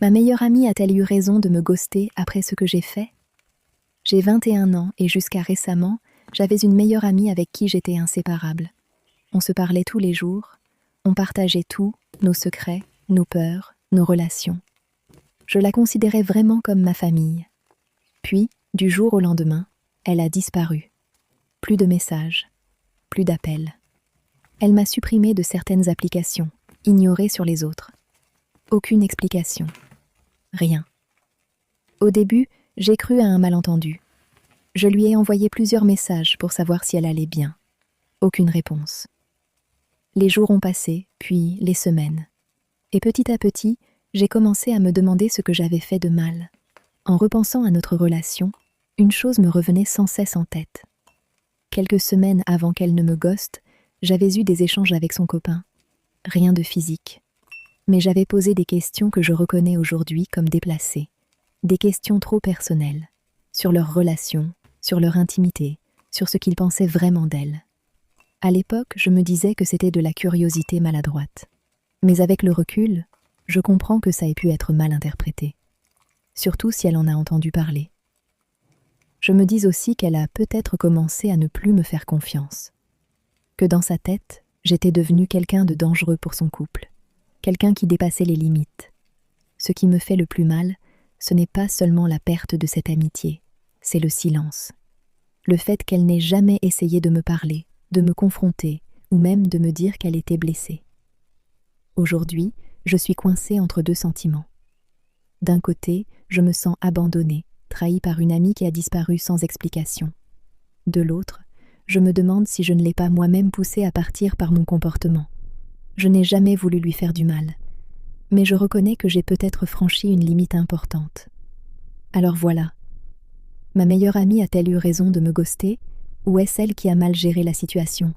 Ma meilleure amie a-t-elle eu raison de me ghoster après ce que j'ai fait? J'ai 21 ans et jusqu'à récemment, j'avais une meilleure amie avec qui j'étais inséparable. On se parlait tous les jours, on partageait tout, nos secrets, nos peurs, nos relations. Je la considérais vraiment comme ma famille. Puis, du jour au lendemain, elle a disparu. Plus de messages, plus d'appels. Elle m'a supprimé de certaines applications, ignorée sur les autres. Aucune explication. Rien. Au début, j'ai cru à un malentendu. Je lui ai envoyé plusieurs messages pour savoir si elle allait bien. Aucune réponse. Les jours ont passé, puis les semaines. Et petit à petit, j'ai commencé à me demander ce que j'avais fait de mal. En repensant à notre relation, une chose me revenait sans cesse en tête. Quelques semaines avant qu'elle ne me ghoste, j'avais eu des échanges avec son copain. Rien de physique. Mais j'avais posé des questions que je reconnais aujourd'hui comme déplacées. Des questions trop personnelles. Sur leur relation, sur leur intimité, sur ce qu'ils pensaient vraiment d'elle. À l'époque, je me disais que c'était de la curiosité maladroite. Mais avec le recul, je comprends que ça ait pu être mal interprété. Surtout si elle en a entendu parler. Je me dis aussi qu'elle a peut-être commencé à ne plus me faire confiance. Que dans sa tête, j'étais devenue quelqu'un de dangereux pour son couple. Quelqu'un qui dépassait les limites. Ce qui me fait le plus mal, ce n'est pas seulement la perte de cette amitié, c'est le silence. Le fait qu'elle n'ait jamais essayé de me parler, de me confronter, ou même de me dire qu'elle était blessée. Aujourd'hui, je suis coincée entre deux sentiments. D'un côté, je me sens abandonnée, trahie par une amie qui a disparu sans explication. De l'autre, je me demande si je ne l'ai pas moi-même poussée à partir par mon comportement. Je n'ai jamais voulu lui faire du mal, mais je reconnais que j'ai peut-être franchi une limite importante. Alors voilà. Ma meilleure amie a-t-elle eu raison de me ghoster, ou est-ce elle qui a mal géré la situation?